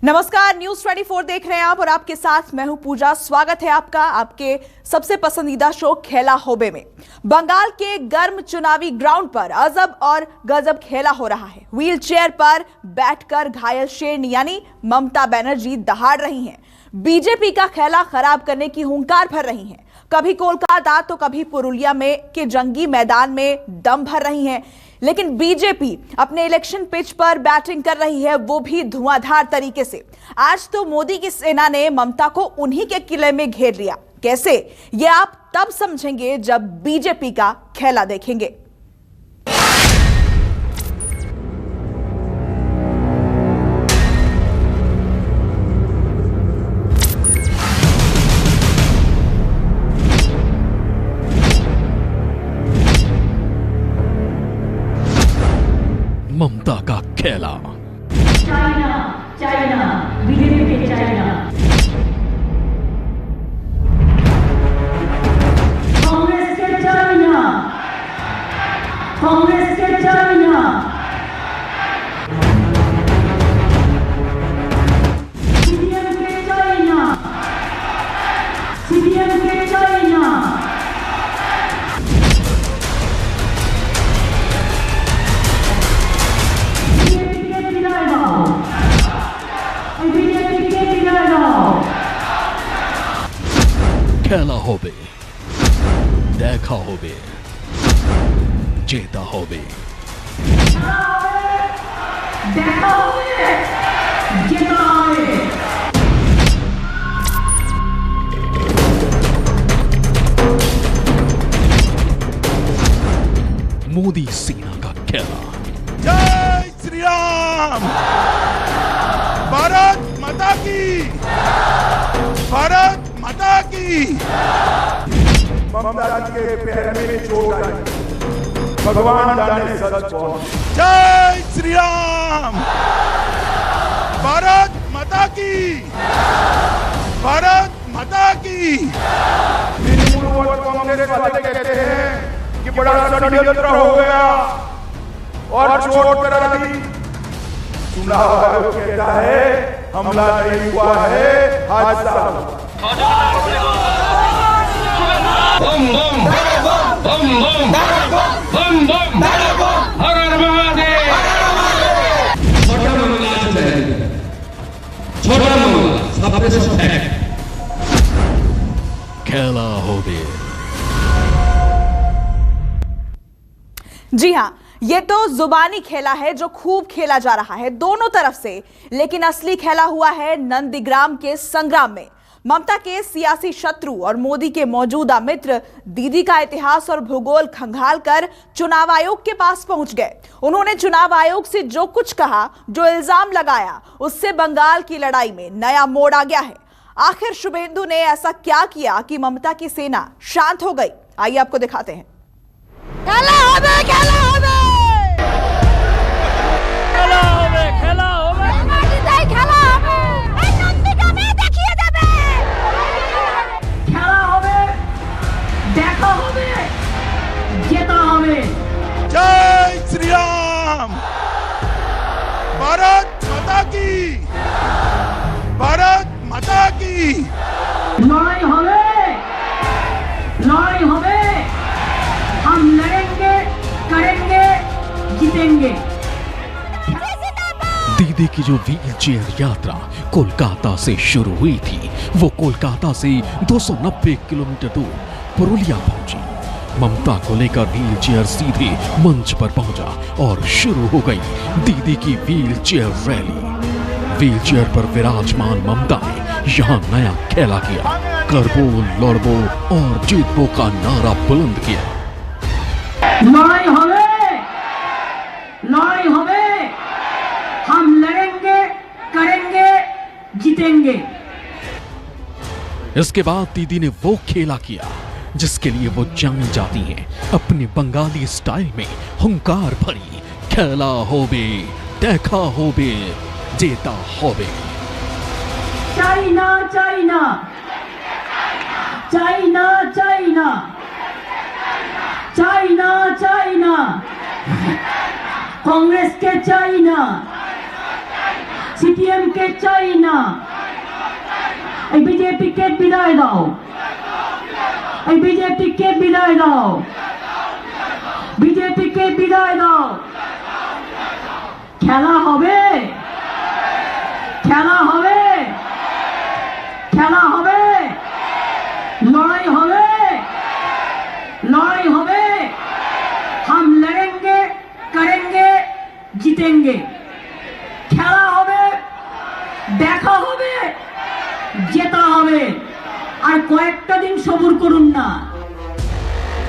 नमस्कार, न्यूज 24 देख रहे हैं आप और आपके साथ मैं हूं पूजा। स्वागत है आपका आपके सबसे पसंदीदा शो खेला होबे में। बंगाल के गर्म चुनावी ग्राउंड पर अजब और गजब खेला हो रहा है। व्हील चेयर पर बैठकर घायल शेरनी यानी ममता बनर्जी दहाड़ रही हैं। बीजेपी का खेला खराब करने की हुंकार भर रही हैं। कभी कोलकाता तो कभी पुरुलिया में के जंगी मैदान में दम भर रही हैं। लेकिन बीजेपी अपने इलेक्शन पिच पर बैटिंग कर रही है, वो भी धुआंधार तरीके से। आज तो मोदी की सेना ने ममता को उन्हीं के किले में घेर लिया। कैसे, ये आप तब समझेंगे जब बीजेपी का खेला देखेंगे। ममता का खेला। चाइना चाइना बीजेपी के चाइना, कांग्रेस के चाइना, कांग्रेस के चाइना, सीपीएम के चाइना, सीपीएम के चाइना, खेला होबे, देखा होबे, जेता होबे। देखा होबे, जेता होबे। मोदी सेना का खेला। जय श्री राम। भारत माता की, भारत माता की। ममता जी के पैर में चोट आई, भगवान जाने सच कौन। जय श्री राम। भारत माता की, भारत माता की। तृणमूल कांग्रेस वाले कहते हैं कि बड़ा षड्यंत्र हो गया और चोट करा दी। चुनाव आयोग कहता है हमला नहीं हुआ है, हादसा हुआ। बम बम बम बम बम बम हर हर महादेव। छोटा मामला है, छोटा मामला सबसे सब है। खेला होबे। जी हां, ये तो जुबानी खेला है जो खूब खेला जा रहा है दोनों तरफ से, लेकिन असली खेला हुआ है नंदीग्राम के संग्राम में। ममता के सियासी शत्रु और मोदी के मौजूदा मित्र दीदी का इतिहास और भूगोल खंगाल कर चुनाव आयोग के पास पहुंच गए। उन्होंने चुनाव आयोग से जो कुछ कहा, जो इल्जाम लगाया, उससे बंगाल की लड़ाई में नया मोड़ आ गया है। आखिर शुभेंदु ने ऐसा क्या किया कि ममता की सेना शांत हो गई? आइए आपको दिखाते हैं। खेला होबे, खेला होबे, खेला होबे, खेला होबे, खेला होबे। नंदिका में देखिए देबे। खेला होबे, देखा होबे, जेता होबे। जय श्री राम। भारत माता की, भारत माता की। लड़ाई होबे, लड़ाई होबे। हम लड़ेंगे, करेंगे, जीतेंगे। दीदी की जो व्हील चेयर यात्रा कोलकाता से शुरू हुई थी, वो कोलकाता से 290 किलोमीटर दूर पुरुलिया पहुंची। ममता को लेकर व्हील चेयर सीधे मंच पर पहुंचा और शुरू हो गई दीदी की wheel chair rally. Wheel chair पर विराजमान ममता ने यहाँ नया खेला किया। करबो, लड़बो और जीतबो का नारा बुलंद किया। लड़ाई होबे, लड़ाई होबे। हम लड़ेंगे, करेंगे, जीतेंगे। इसके बाद दीदी ने वो खेला किया जिसके लिए वो जानी जाती हैं, अपने बंगाली स्टाइल में हुंकार भरी। खेला होबे, देखा होबे, जेता होबे। China China, China China, China China, Congress के चाइना, সিপিএম কে চাই না, এই বিজেপি কে বিদায় দাও, এই বিজেপি কে বিদায় দাও, বিজেপি কে বিদায় দাও। খেলা হবে, খেলা হবে, খেলা হবে, লড়াই হবে, লড়াई হবে। हम लड़ेंगे, करेंगे, जीतेंगे। খেলা হবে, দেখা হবে, জেতা হবে। আর কয়েকটা দিন সবুর করুন না।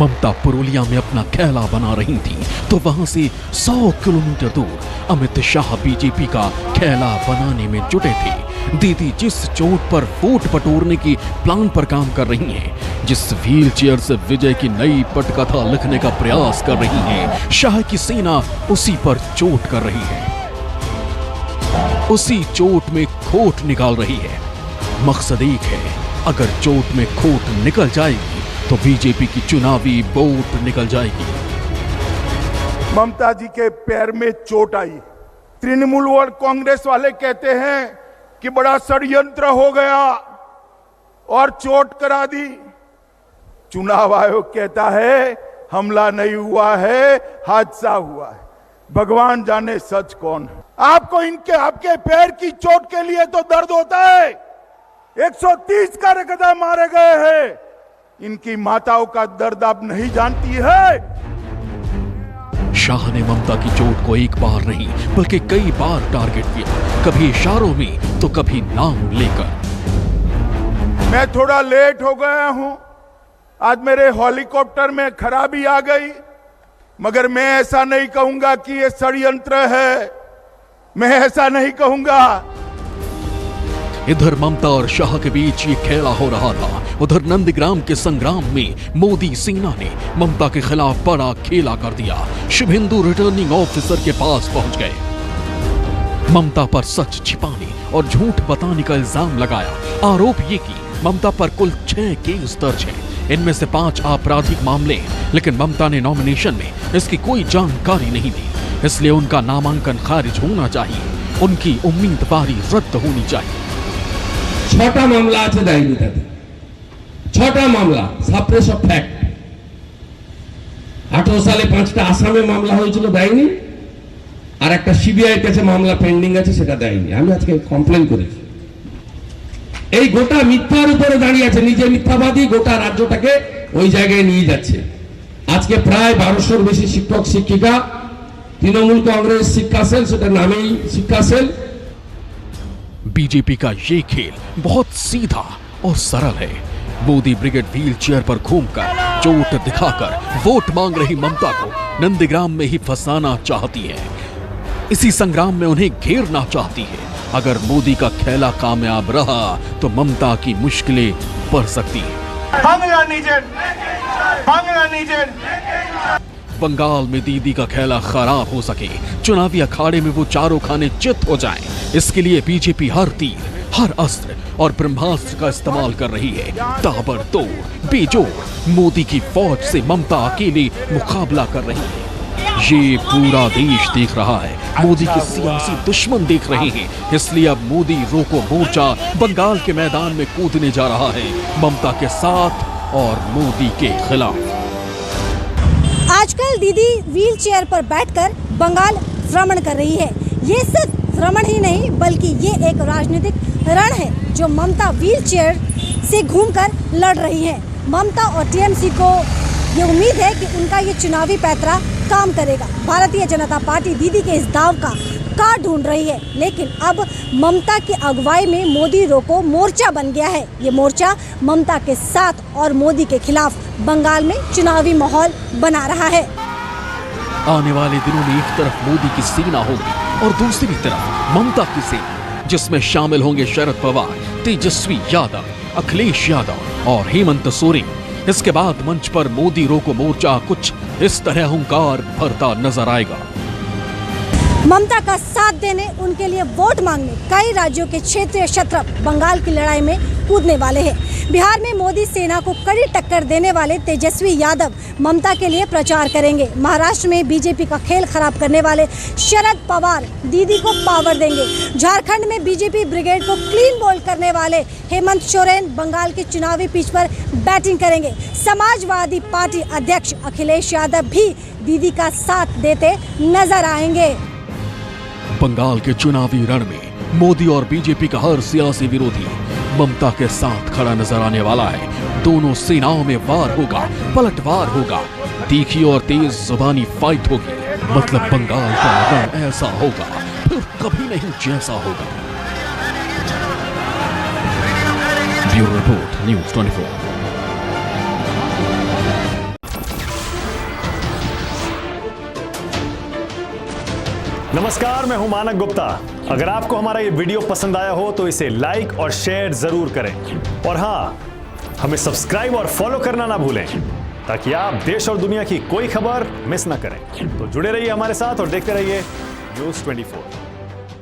ममता पुरुलिया में अपना खेला बना रही थी तो वहां से 100 किलोमीटर दूर अमित शाह बीजेपी का खेला बनाने में जुटे थे। दीदी जिस चोट पर वोट बटोरने की प्लान पर काम कर रही हैं, जिस व्हील चेयर से विजय की नई पटकथा लिखने का प्रयास कर रही हैं, शाह की सेना उसी पर चोट कर रही है, उसी चोट में खोट निकाल रही है। मकसद एक है, अगर चोट में खोट निकल जाएगी तो बीजेपी की चुनावी वोट निकल जाएगी। ममता जी के पैर में चोट आई। तृणमूल और कांग्रेस वाले कहते हैं कि बड़ा षड्यंत्र हो गया और चोट करा दी। चुनाव आयोग कहता है हमला नहीं हुआ है, हादसा हुआ है। भगवान जाने सच कौन है। आपको इनके आपके पैर की चोट के लिए तो दर्द होता है। 130 कार्यकर्ता मारे गए हैं। इनकी माताओं का दर्द आप नहीं जानती है। शाह ने ममता की चोट को एक बार नहीं बल्कि कई बार टारगेट किया, कभी इशारों में तो कभी नाम लेकर। मैं थोड़ा लेट हो गया हूं, आज मेरे हेलीकॉप्टर में खराबी आ गई, मगर मैं ऐसा नहीं कहूंगा कि ये षड्यंत्र है, मैं ऐसा नहीं कहूंगा। इधर ममता और शाह के बीच ये खेला हो रहा था, उधर नंदीग्राम के संग्राम में मोदी सेना ने ममता के खिलाफ बड़ा खेला कर दिया। शुभेंदु रिटर्निंग ऑफिसर के पास पहुंच गए, ममता पर सच छिपाने और झूठ बताने का इल्जाम लगाया। आरोप ये कि ममता पर कुल 6 केस दर्ज हैं, इनमें से 5 आपराधिक मामले हैं, लेकिन ममता ने नॉमिनेशन में इसकी कोई जानकारी नहीं दी, इसलिए उनका नामांकन खारिज होना चाहिए, उनकी उम्मीदवारी रद्द होनी चाहिए। 6টা মামলা আছে দায়নিতাতে, 6টা মামলা সাপ্রেস অফ ফ্যাক্ট। 18 সালে 5টা আসামে মামলা হয়েছিল দেয়নি, আর একটা সিবিআই এর কাছে মামলা পেন্ডিং আছে সেটা দেয়নি। আমি আজকে কমপ্লেন করেছি। এই গোটা মিথ্যার উপরে দাঁড়িয়ে আছে, নিজে মিথ্যাবাদী গোটা রাজ্যটাকে ওই জায়গায় নিয়ে যাচ্ছে। আজকে প্রায় 1200-র বেশি শিক্ষক শিক্ষিকা, তৃণমূল কংগ্রেস শিক্ষা সেল, সেটা নামেই শিক্ষা সেল। बीजेपी का ये खेल बहुत सीधा और सरल है। मोदी ब्रिगेड व्हील चेयर पर घूमकर चोट दिखाकर वोट मांग रही ममता को नंदीग्राम में ही फंसाना चाहती है, इसी संग्राम में उन्हें घेरना चाहती है। अगर मोदी का खेला कामयाब रहा तो ममता की मुश्किलें बढ़ सकती हैं। बंगाल में दीदी का खेला खराब हो सके, चुनावी अखाड़े में वो चारों खाने चित हो जाएं, इसके लिए बीजेपी हर तीर, हर अस्त्र और ब्रह्मास्त्र का इस्तेमाल कर रही है। ताबड़तोड़, बेजोड़ मोदी की फौज से ममता अकेले मुकाबला कर रही है। ये पूरा देश देख रहा है, मोदी के सियासी दुश्मन देख रहे हैं, इसलिए अब मोदी रोको मोर्चा बंगाल के मैदान में कूदने जा रहा है, ममता के साथ और मोदी के खिलाफ। आजकल दीदी व्हील चेयर पर बैठकर बंगाल भ्रमण कर रही है। ये सिर्फ भ्रमण ही नहीं बल्कि ये एक राजनीतिक रण है जो ममता व्हील चेयर से घूमकर लड़ रही है। ममता और टीएमसी को ये उम्मीद है कि उनका ये चुनावी पैतरा काम करेगा। भारतीय जनता पार्टी दीदी के इस दाव का काट ढूंढ रही है, लेकिन अब ममता की अगुवाई में मोदी रोको मोर्चा बन गया है। ये मोर्चा ममता के साथ और मोदी के खिलाफ बंगाल में चुनावी माहौल बना रहा है। आने वाले दिनों में एक तरफ मोदी की सेना होगी और दूसरी तरफ ममता की सेना, जिसमें शामिल होंगे शरद पवार, तेजस्वी यादव, अखिलेश यादव और हेमंत सोरेन। इसके बाद मंच पर मोदी रोको मोर्चा कुछ इस तरह हुंकार भरता नजर आएगा। ममता का साथ देने, उनके लिए वोट मांगने कई राज्यों के क्षेत्रीय क्षत्रप बंगाल की लड़ाई में कूदने वाले हैं। बिहार में मोदी सेना को कड़ी टक्कर देने वाले तेजस्वी यादव ममता के लिए प्रचार करेंगे। महाराष्ट्र में बीजेपी का खेल खराब करने वाले शरद पवार दीदी को पावर देंगे। झारखंड में बीजेपी ब्रिगेड को क्लीन बोल्ड करने वाले हेमंत सोरेन बंगाल के चुनावी पिच पर बैटिंग करेंगे। समाजवादी पार्टी अध्यक्ष अखिलेश यादव भी दीदी का साथ देते नजर आएंगे। बंगाल के चुनावी रण में मोदी और बीजेपी का हर सियासी विरोधी ममता के साथ खड़ा नजर आने वाला है। दोनों सेनाओं में वार होगा, पलटवार होगा, तीखी और तेज जुबानी फाइट होगी। मतलब बंगाल का रण ऐसा होगा फिर कभी नहीं जैसा होगा। Bureau report, news 24। नमस्कार, मैं हूं मानक गुप्ता। अगर आपको हमारा ये वीडियो पसंद आया हो तो इसे लाइक और शेयर जरूर करें। और हाँ, हमें सब्सक्राइब और फॉलो करना ना भूलें ताकि आप देश और दुनिया की कोई खबर मिस ना करें। तो जुड़े रहिए हमारे साथ और देखते रहिए न्यूज़ 24।